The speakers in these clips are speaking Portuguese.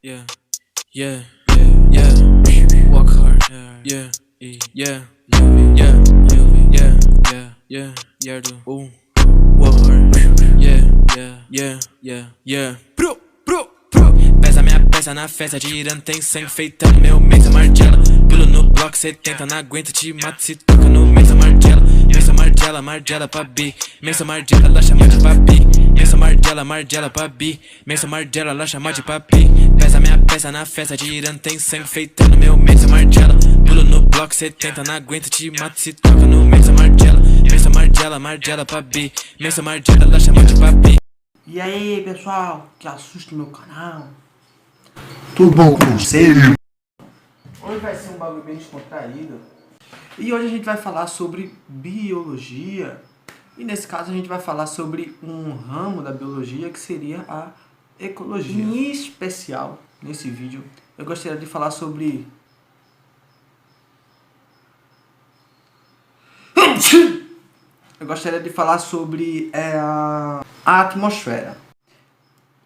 Yeah, yeah, yeah. Walk hard. Yeah, yeah, yeah, yeah. Do walk hard. Yeah. Pro. Pesa minha peça na festa, girando tem sangue feita no meu mesa martela. Pulo no bloco 70, não aguenta, te mato se toca no mesa martela. Mesa martela pra B. Mesa martela, ela chama de papi. Mesa martela pra B. Mesa martela, ela chama de papi. Pesa minha peça na festa, girando tem sangue feita no meu mesa martela. Pulo no bloco 70, não aguenta, te mato se toca no mesa martela. Mesa martela pra B. Mesa martela, ela chama de papi. E aí, pessoal, que assusta meu canal. Tudo bom com você? Hoje vai ser um bagulho bem descontraído. E hoje a gente vai falar sobre biologia. E nesse caso a gente vai falar sobre um ramo da biologia que seria a ecologia. Em especial, nesse vídeo, eu gostaria de falar sobre... a atmosfera.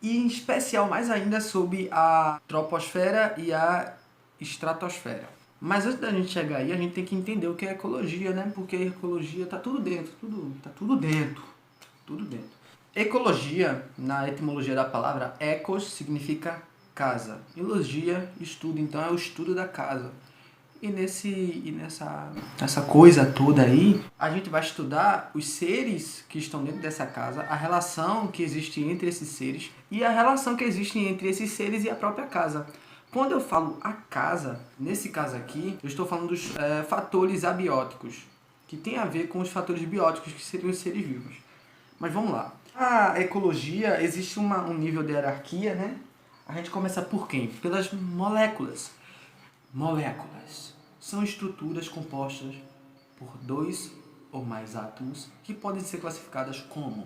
E em especial, mais ainda, sobre a troposfera e a estratosfera. Mas antes da gente chegar aí, a gente tem que entender o que é ecologia, né? Porque a ecologia tá tudo dentro, tudo dentro. Ecologia, na etimologia da palavra, ecos significa casa. E logia, estudo, então é o estudo da casa. E nessa coisa toda aí, a gente vai estudar os seres que estão dentro dessa casa, a relação que existe entre esses seres e a relação que existe entre esses seres e a própria casa. Quando eu falo a casa, nesse caso aqui, eu estou falando dos fatores abióticos, que tem a ver com os fatores bióticos, que seriam os seres vivos. Mas vamos lá. A ecologia, existe um nível de hierarquia, né? A gente começa por quem? Pelas moléculas. Moléculas são estruturas compostas por dois ou mais átomos que podem ser classificadas como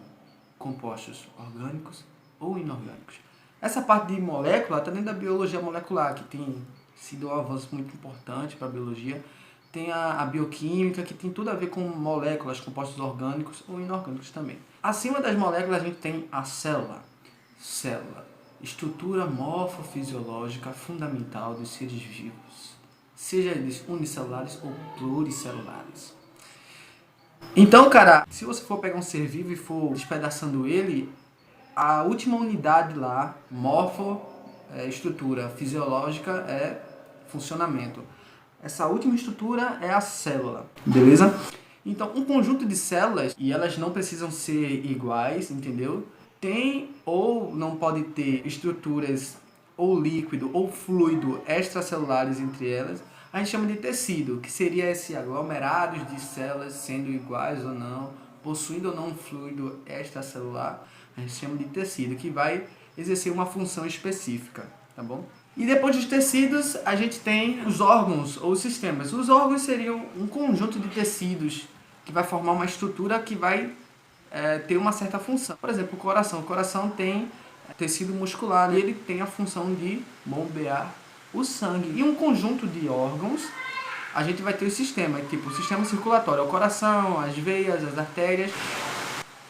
compostos orgânicos ou inorgânicos. Essa parte de molécula está dentro da biologia molecular, que tem sido um avanço muito importante para a biologia. Tem a bioquímica, que tem tudo a ver com moléculas, compostos orgânicos ou inorgânicos também. Acima das moléculas a gente tem a célula. Célula, estrutura morfofisiológica fundamental dos seres vivos, seja eles unicelulares ou pluricelulares. Então, cara, se você for pegar um ser vivo e for despedaçando ele, a última unidade lá, estrutura fisiológica, é funcionamento. Essa última estrutura é a célula, beleza? Então, um conjunto de células, e elas não precisam ser iguais, entendeu? Tem ou não pode ter estruturas ou líquido ou fluido extracelulares entre elas. A gente chama de tecido, que seria esse aglomerado de células sendo iguais ou não, possuindo ou não um fluido extracelular. A gente chama de tecido, que vai exercer uma função específica, tá bom? E depois dos tecidos, a gente tem os órgãos ou os sistemas. Os órgãos seriam um conjunto de tecidos que vai formar uma estrutura que vai ter uma certa função. Por exemplo, o coração. O coração tem tecido muscular e ele tem a função de bombear o sangue. E um conjunto de órgãos, a gente vai ter o sistema, tipo o sistema circulatório, o coração, as veias, as artérias.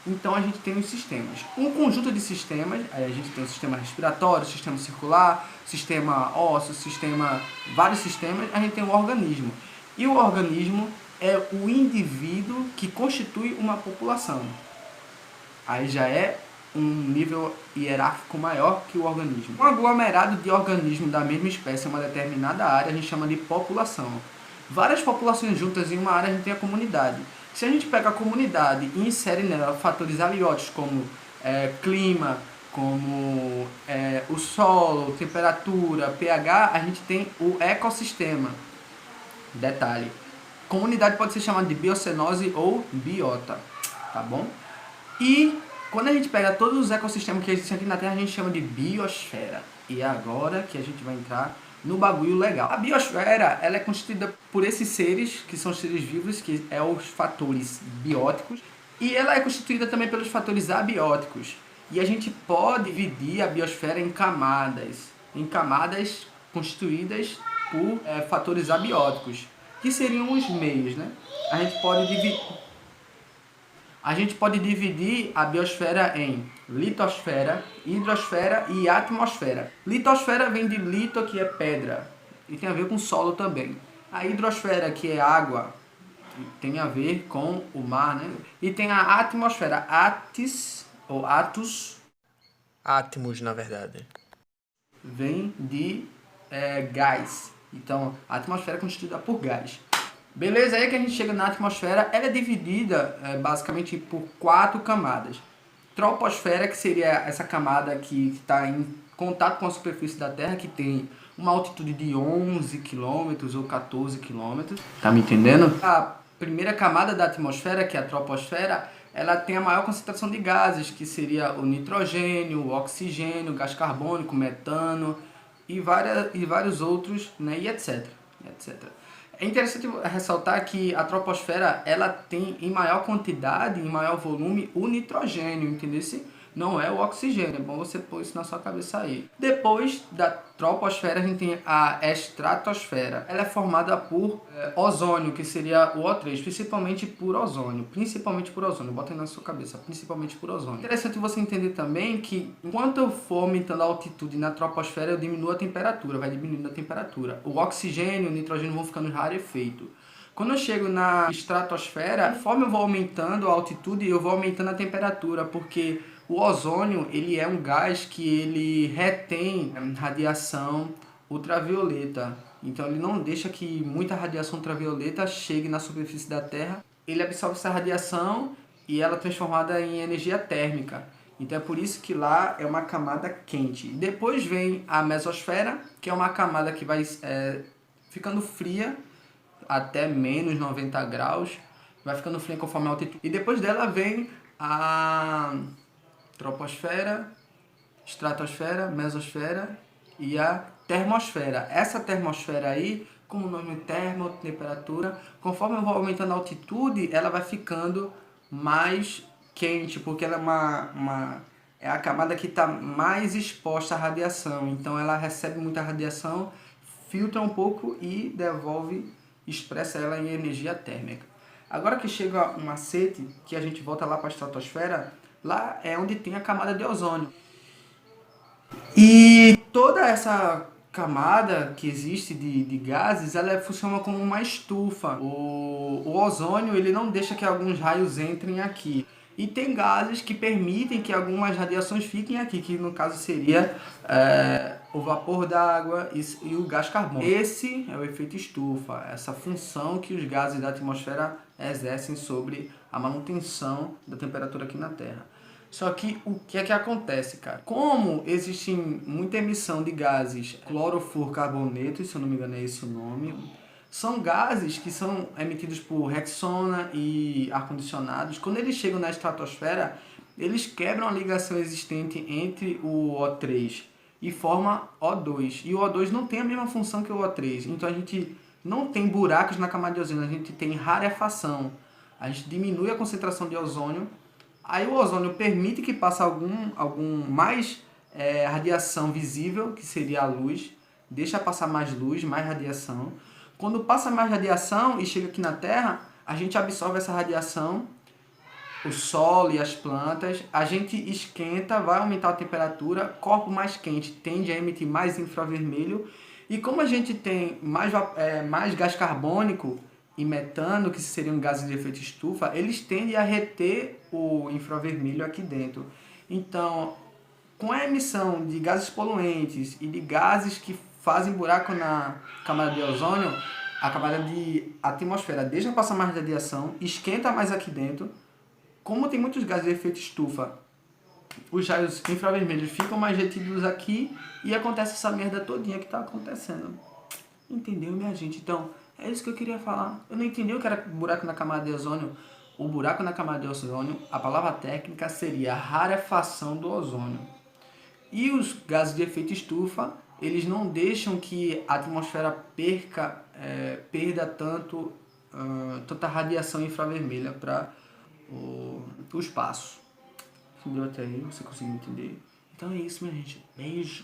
Então a gente tem os sistemas. Um conjunto de sistemas, aí a gente tem o sistema respiratório, o sistema circular, sistema ósseo, vários sistemas, a gente tem o organismo. E o organismo é o indivíduo que constitui uma população. Aí já é um nível hierárquico maior que o organismo. Um aglomerado de organismos da mesma espécie em uma determinada área a gente chama de população. Várias populações juntas em uma área a gente tem a comunidade. Se a gente pega a comunidade e insere nela fatores abióticos como clima, como o solo, temperatura, pH, a gente tem o ecossistema. Detalhe, comunidade pode ser chamada de biocenose ou biota, tá bom? E quando a gente pega todos os ecossistemas que existem aqui na Terra, a gente chama de biosfera. E é agora que a gente vai entrar no bagulho legal. A biosfera, ela é constituída por esses seres, que são os seres vivos, que é os fatores bióticos, e ela é constituída também pelos fatores abióticos. E a gente pode dividir a biosfera em camadas constituídas por fatores abióticos, que seriam os meios, né? A gente pode dividir... A gente pode dividir a biosfera em litosfera, hidrosfera e atmosfera. Litosfera vem de lito, que é pedra, e tem a ver com solo também. A hidrosfera, que é água, tem a ver com o mar, né? E tem a atmosfera, atis, ou atus, Átomos, na verdade. vem de gás. Então, a atmosfera é constituída por gás. Beleza, aí que a gente chega na atmosfera, ela é dividida basicamente por 4 camadas. Troposfera, que seria essa camada que está em contato com a superfície da Terra, que tem uma altitude de 11 km ou 14 km. Tá me entendendo? A primeira camada da atmosfera, que é a troposfera, ela tem a maior concentração de gases, que seria o nitrogênio, o oxigênio, o gás carbônico, metano e vários outros, né, e etc. É interessante ressaltar que a troposfera ela tem em maior quantidade, em maior volume, o nitrogênio, entendeu? Não é o oxigênio, é bom você pôr isso na sua cabeça aí. Depois da troposfera a gente tem a estratosfera. Ela é formada por ozônio, que seria o O3, principalmente por ozônio. Bota aí na sua cabeça, principalmente por ozônio. Interessante você entender também que enquanto eu for aumentando a altitude na troposfera, eu diminuo a temperatura, vai diminuindo a temperatura. O oxigênio e o nitrogênio vão ficando rarefeito. Quando eu chego na estratosfera, conforme eu vou aumentando a altitude, eu vou aumentando a temperatura, porque o ozônio ele é um gás que ele retém radiação ultravioleta. Então ele não deixa que muita radiação ultravioleta chegue na superfície da Terra. Ele absorve essa radiação e ela é transformada em energia térmica. Então é por isso que lá é uma camada quente. Depois vem a mesosfera, que é uma camada que vai ficando fria até menos 90 graus. Vai ficando fria conforme a altitude. E depois dela vem a troposfera, estratosfera, mesosfera e a termosfera. Essa termosfera aí, como o nome termo, temperatura, conforme eu vou aumentando a altitude, ela vai ficando mais quente, porque ela é a camada que está mais exposta à radiação. Então ela recebe muita radiação, filtra um pouco e devolve, expressa ela em energia térmica. Agora que chega um macete, que a gente volta lá para a estratosfera, lá é onde tem a camada de ozônio. E toda essa camada que existe de gases, ela funciona como uma estufa. O ozônio ele não deixa que alguns raios entrem aqui. E tem gases que permitem que algumas radiações fiquem aqui, que no caso seria o vapor d'água e o gás carbônico. Esse é o efeito estufa, essa função que os gases da atmosfera exercem sobre a manutenção da temperatura aqui na Terra. Só que o que é que acontece, cara? Como existe muita emissão de gases clorofluorcarbonetos, se eu não me engano é esse o nome, são gases que são emitidos por Rexona e ar-condicionados. Quando eles chegam na estratosfera, eles quebram a ligação existente entre o O3 e forma O2. E o O2 não tem a mesma função que o O3. Então a gente não tem buracos na camada de ozônio, a gente tem rarefação. A gente diminui a concentração de ozônio. Aí o ozônio permite que passe algum mais radiação visível, que seria a luz. Deixa passar mais luz, mais radiação. Quando passa mais radiação e chega aqui na Terra, a gente absorve essa radiação, o solo e as plantas, a gente esquenta, vai aumentar a temperatura, corpo mais quente tende a emitir mais infravermelho, e como a gente tem mais gás carbônico e metano, que seriam gases de efeito estufa, eles tendem a reter o infravermelho aqui dentro. Então, com a emissão de gases poluentes e de gases que fazem buraco na camada de ozônio, a camada de atmosfera deixa passar mais radiação, esquenta mais aqui dentro. Como tem muitos gases de efeito estufa, os raios infravermelhos ficam mais retidos aqui e acontece essa merda todinha que está acontecendo. Entendeu, minha gente? Então, é isso que eu queria falar. Eu não entendi o que era buraco na camada de ozônio. O buraco na camada de ozônio, a palavra técnica seria rarefação do ozônio. E os gases de efeito estufa, eles não deixam que a atmosfera perda tanta radiação infravermelha para o espaço. Entendeu até aí? Você conseguiu entender? Então é isso, minha gente. Beijo.